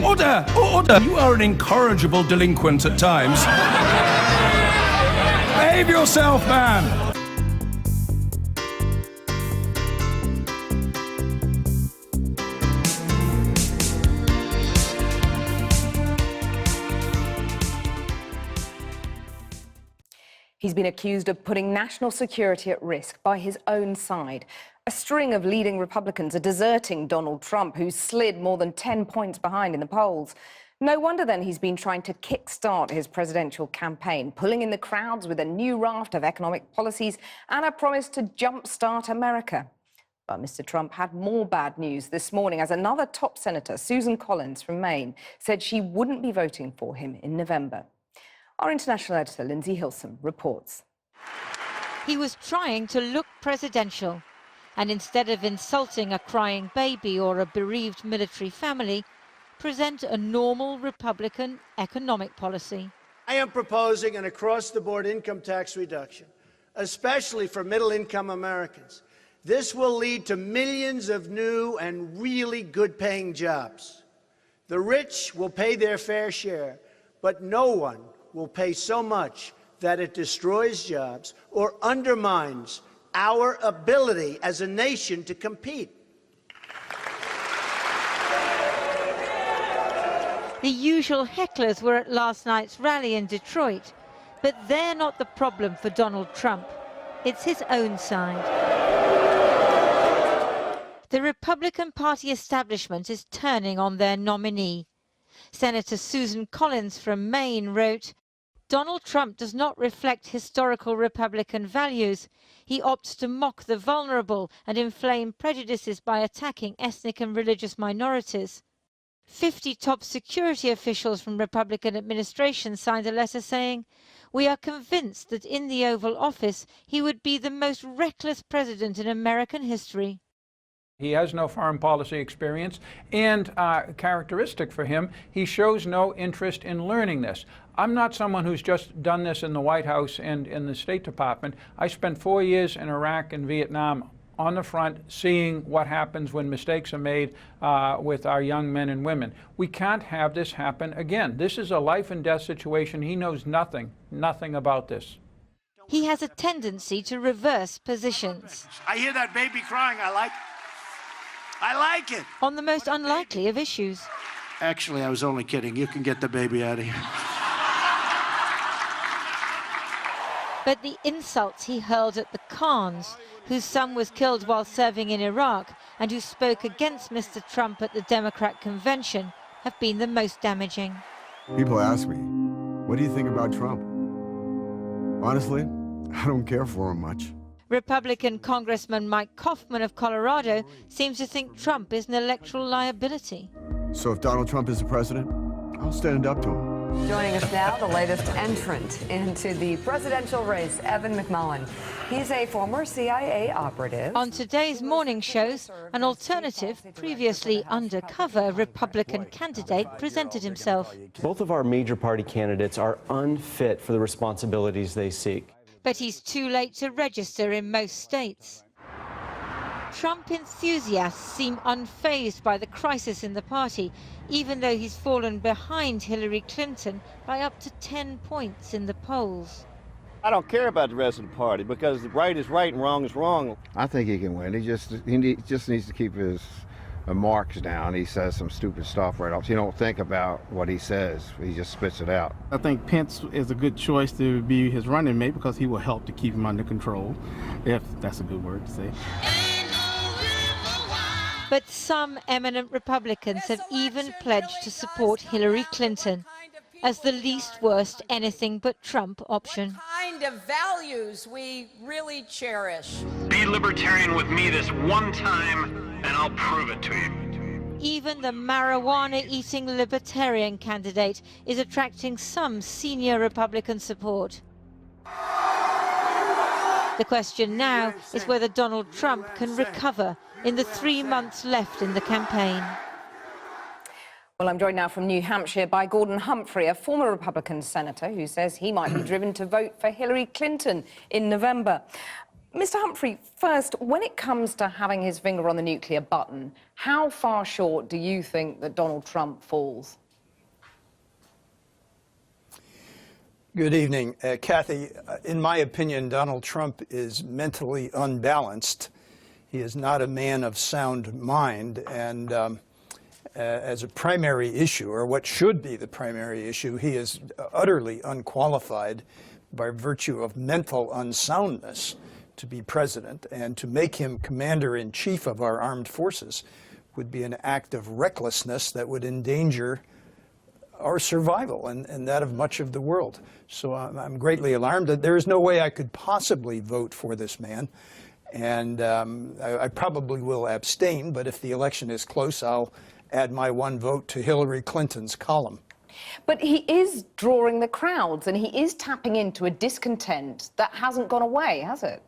Order! Order! You are an incorrigible delinquent at times. Behave yourself, man! He's been accused of putting national security at risk by his own side. A string of leading Republicans are deserting Donald Trump, who slid more than 10 points behind in the polls. No wonder then he's been trying to kickstart his presidential campaign, pulling in the crowds with a new raft of economic policies and a promise to jumpstart America. But Mr. Trump had more bad news this morning as another top senator, Susan Collins from Maine, said she wouldn't be voting for him in November. Our international editor, Lindsay Hilson, reports. He was trying to look presidential, and instead of insulting a crying baby or a bereaved military family, present a normal Republican economic policy. I am proposing an across-the-board income tax reduction, especially for middle-income Americans. This will lead to millions of new and really good-paying jobs. The rich will pay their fair share, but no one will pay so much that it destroys jobs or undermines our ability as a nation to compete. The usual hecklers were at last night's rally in Detroit, but they're not the problem for Donald Trump. It's his own side. The Republican Party establishment is turning on their nominee. Senator Susan Collins from Maine wrote, "Donald Trump does not reflect historical Republican values. He opts to mock the vulnerable and inflame prejudices by attacking ethnic and religious minorities." 50 top security officials from Republican administrations signed a letter saying, "We are convinced that in the Oval Office he would be the most reckless president in American history." He has no foreign policy experience, and characteristic for him, he shows no interest in learning this. I'm not someone who's just done this in the White House and in the State Department. I spent 4 years in Iraq and Vietnam on the front, seeing what happens when mistakes are made with our young men and women. We can't have this happen again. This is a life and death situation. He knows nothing about this. He has a tendency to reverse positions. I hear that baby crying. I like it. On the most unlikely of issues. Actually, I was only kidding. You can get the baby out of here. But the insults he hurled at the Khans, whose son was killed while serving in Iraq and who spoke against Mr. Trump at the Democrat convention, have been the most damaging. People ask me, what do you think about Trump? Honestly, I don't care for him much. Republican Congressman Mike Coffman of Colorado seems to think Trump is an electoral liability. So if Donald Trump is the president, I'll stand up to him. Joining us now, the latest entrant into the presidential race, Evan McMullin. He's a former CIA operative. On today's morning shows, an alternative, previously undercover Republican candidate presented himself. Both of our major party candidates are unfit for the responsibilities they seek. But he's too late to register in most states. Trump enthusiasts seem unfazed by the crisis in the party, even though he's fallen behind Hillary Clinton by up to 10 points in the polls. I don't care about the rest of the party because right is right and wrong is wrong. I think he can win. He just needs to keep his marks down. He says some stupid stuff right off. You don't think about what he says. He just spits it out. I think Pence is a good choice to be his running mate because he will help to keep him under control, if that's a good word to say. But some eminent Republicans have even pledged to support Hillary Clinton as the least worst anything but Trump option. Kind of values we really cherish. Be libertarian with me this one time, and I'll prove it to you. Even the marijuana-eating libertarian candidate is attracting some senior Republican support. The question now is whether Donald Trump can recover in the 3 months left in the campaign. Well, I'm joined now from New Hampshire by Gordon Humphrey, a former Republican senator who says he might be driven to vote for Hillary Clinton in November. Mr. Humphrey, first, when it comes to having his finger on the nuclear button, how far short do you think that Donald Trump falls? Good evening. Kathy, in my opinion, Donald Trump is mentally unbalanced. He is not a man of sound mind, and as a primary issue, or what should be the primary issue, he is utterly unqualified by virtue of mental unsoundness to be president, and to make him commander-in-chief of our armed forces would be an act of recklessness that would endanger our survival and that of much of the world. So I'm greatly alarmed that there is no way I could possibly vote for this man. And I probably will abstain, but if the election is close, I'll add my one vote to Hillary Clinton's column. But he is drawing the crowds, and he is tapping into a discontent that hasn't gone away, has it?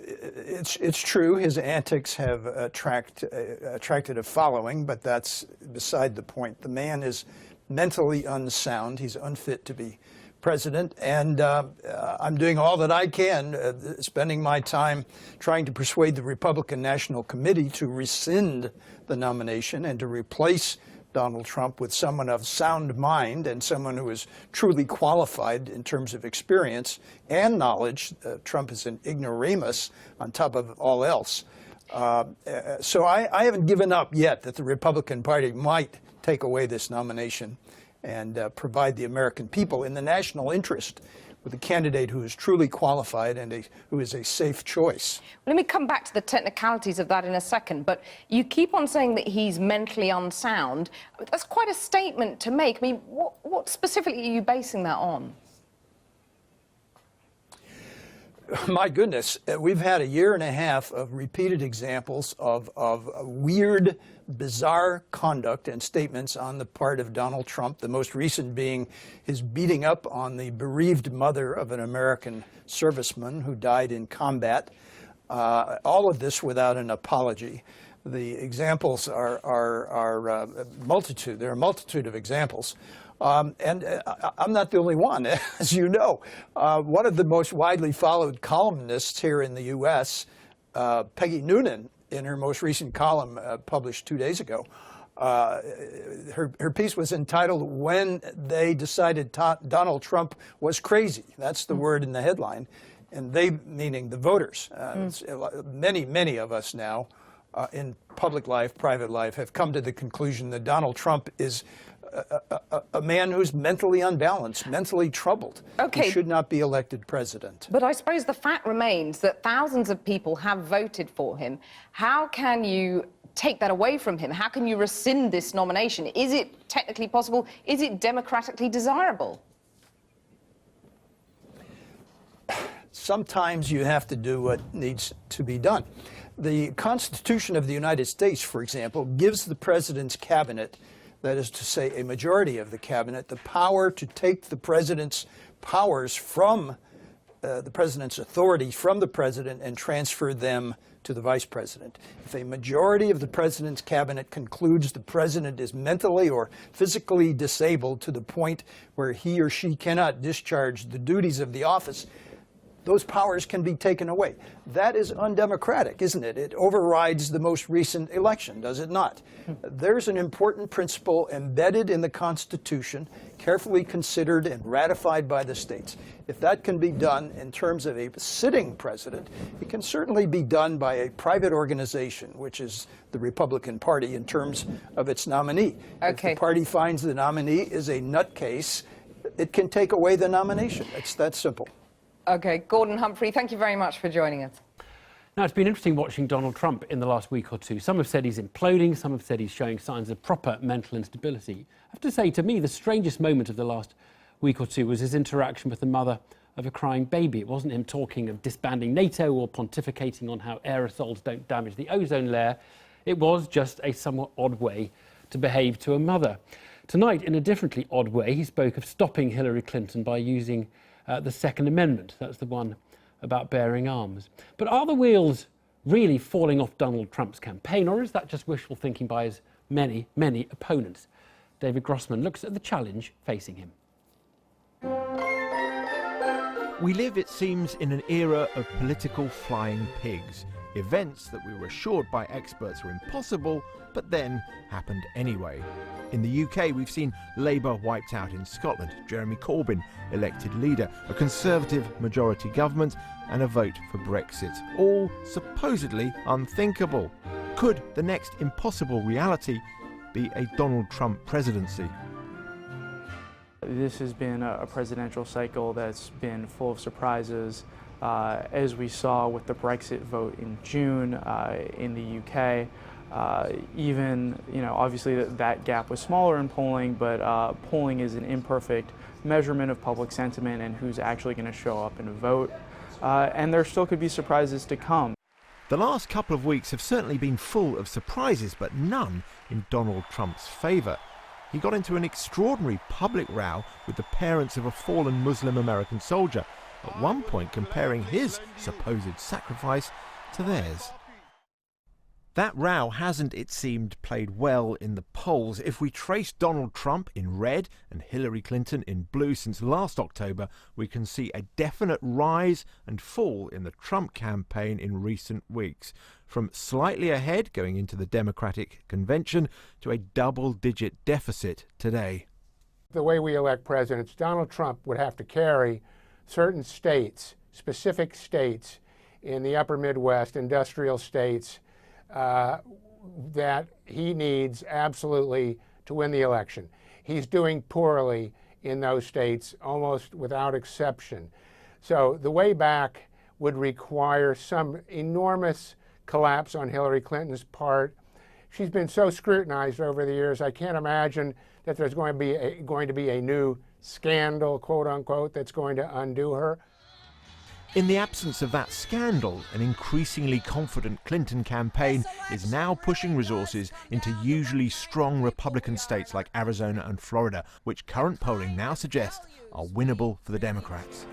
It's true, his antics have attracted a following, but that's beside the point. The man is mentally unsound. He's unfit to be president, and I'm doing all that I can, spending my time trying to persuade the Republican National Committee to rescind the nomination and to replace Donald Trump with someone of sound mind and someone who is truly qualified in terms of experience and knowledge. Trump is an ignoramus on top of all else. So I haven't given up yet that the Republican Party might take away this nomination and provide the American people in the national interest with a candidate who is truly qualified and who is a safe choice. Let me come back to the technicalities of that in a second, but you keep on saying that he's mentally unsound. That's quite a statement to make. I mean, what specifically are you basing that on? My goodness, we've had a year and a half of repeated examples of weird, bizarre conduct and statements on the part of Donald Trump, the most recent being his beating up on the bereaved mother of an American serviceman who died in combat. All of this without an apology. The examples are multitude. There are a multitude of examples. And I'm not the only one, as you know. One of the most widely followed columnists here in the U.S., Peggy Noonan, in her most recent column published 2 days ago, her piece was entitled, "When They Decided Donald Trump Was Crazy." That's the word in the headline. And they, meaning the voters. Many of us now in public life, private life, have come to the conclusion that Donald Trump is a man who's mentally unbalanced, mentally troubled. Okay. He should not be elected president. But I suppose the fact remains that thousands of people have voted for him. How can you take that away from him? How can you rescind this nomination? Is it technically possible? Is it democratically desirable? Sometimes you have to do what needs to be done. The Constitution of the United States, for example, gives the president's cabinet, that is to say, a majority of the cabinet, the power to take the president's powers from the president's authority from the president and transfer them to the vice president. If a majority of the president's cabinet concludes the president is mentally or physically disabled to the point where he or she cannot discharge the duties of the office, those powers can be taken away. That is undemocratic, isn't it? It overrides the most recent election, does it not? There's an important principle embedded in the Constitution, carefully considered and ratified by the states. If that can be done in terms of a sitting president, it can certainly be done by a private organization, which is the Republican Party, in terms of its nominee. Okay. If the party finds the nominee is a nutcase, it can take away the nomination. It's that simple. Okay, Gordon Humphrey, thank you very much for joining us. Now, it's been interesting watching Donald Trump in the last week or two. Some have said he's imploding, some have said he's showing signs of proper mental instability. I have to say, to me, the strangest moment of the last week or two was his interaction with the mother of a crying baby. It wasn't him talking of disbanding NATO or pontificating on how aerosols don't damage the ozone layer. It was just a somewhat odd way to behave to a mother. Tonight, in a differently odd way, he spoke of stopping Hillary Clinton by using the Second Amendment. That's the one about bearing arms. But are the wheels really falling off Donald Trump's campaign, or is that just wishful thinking by his many, many opponents? David Grossman looks at the challenge facing him. We live, it seems, in an era of political flying pigs. Events that we were assured by experts were impossible, but then happened anyway. In the UK, we've seen Labour wiped out in Scotland, Jeremy Corbyn elected leader, a Conservative majority government, and a vote for Brexit. All supposedly unthinkable. Could the next impossible reality be a Donald Trump presidency? This has been a presidential cycle that's been full of surprises, as we saw with the Brexit vote in June in the UK. Even, obviously that gap was smaller in polling, but polling is an imperfect measurement of public sentiment and who's actually going to show up and vote. And there still could be surprises to come. The last couple of weeks have certainly been full of surprises, but none in Donald Trump's favour. He got into an extraordinary public row with the parents of a fallen Muslim American soldier, at one point comparing his supposed sacrifice to theirs. That row hasn't, it seemed, played well in the polls. If we trace Donald Trump in red and Hillary Clinton in blue since last October, we can see a definite rise and fall in the Trump campaign in recent weeks. From slightly ahead going into the Democratic convention to a double-digit deficit today. The way we elect presidents, Donald Trump would have to carry certain states, specific states in the upper Midwest, industrial states, that he needs absolutely to win the election. He's doing poorly in those states almost without exception. So the way back would require some enormous collapse on Hillary Clinton's part. She's been so scrutinized over the years, I can't imagine that there's going to be a new scandal, quote unquote, that's going to undo her. In the absence of that scandal, an increasingly confident Clinton campaign is now pushing resources into usually strong Republican states like Arizona and Florida, which current polling now suggests are winnable for the Democrats.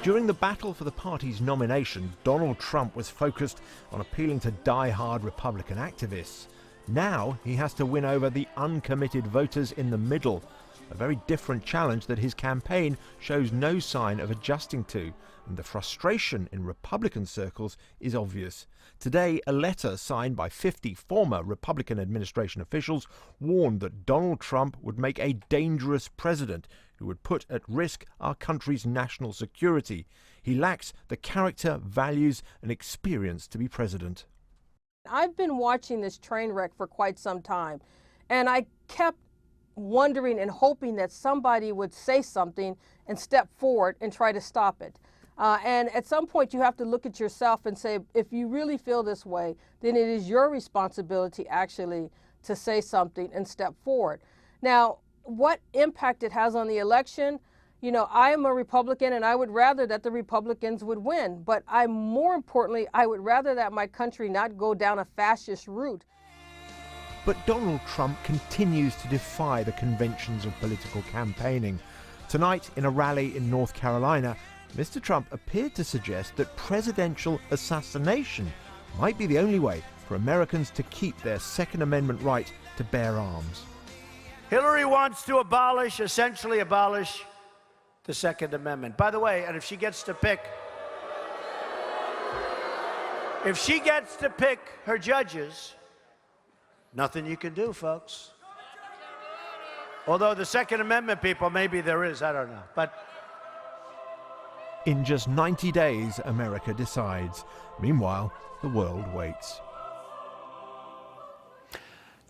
During the battle for the party's nomination, Donald Trump was focused on appealing to die-hard Republican activists. Now he has to win over the uncommitted voters in the middle, a very different challenge that his campaign shows no sign of adjusting to, and the frustration in Republican circles is obvious. Today, a letter signed by 50 former Republican administration officials warned that Donald Trump would make a dangerous president who would put at risk our country's national security. He lacks the character, values, and experience to be president. I've been watching this train wreck for quite some time, and I kept wondering and hoping that somebody would say something and step forward and try to stop it. And at some point you have to look at yourself and say, if you really feel this way, then it is your responsibility actually to say something and step forward. Now, what impact it has on the election, I am a Republican and I would rather that the Republicans would win, but more importantly, I would rather that my country not go down a fascist route. But Donald Trump continues to defy the conventions of political campaigning. Tonight, in a rally in North Carolina, Mr. Trump appeared to suggest that presidential assassination might be the only way for Americans to keep their Second Amendment right to bear arms. Hillary wants to essentially abolish the Second Amendment. By the way, and if she gets to pick her judges, nothing you can do, folks. Although the Second Amendment people, maybe there is, I don't know. But in just 90 days, America decides. Meanwhile, the world waits.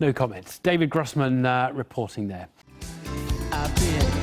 No comments. David Grossman reporting there. I've been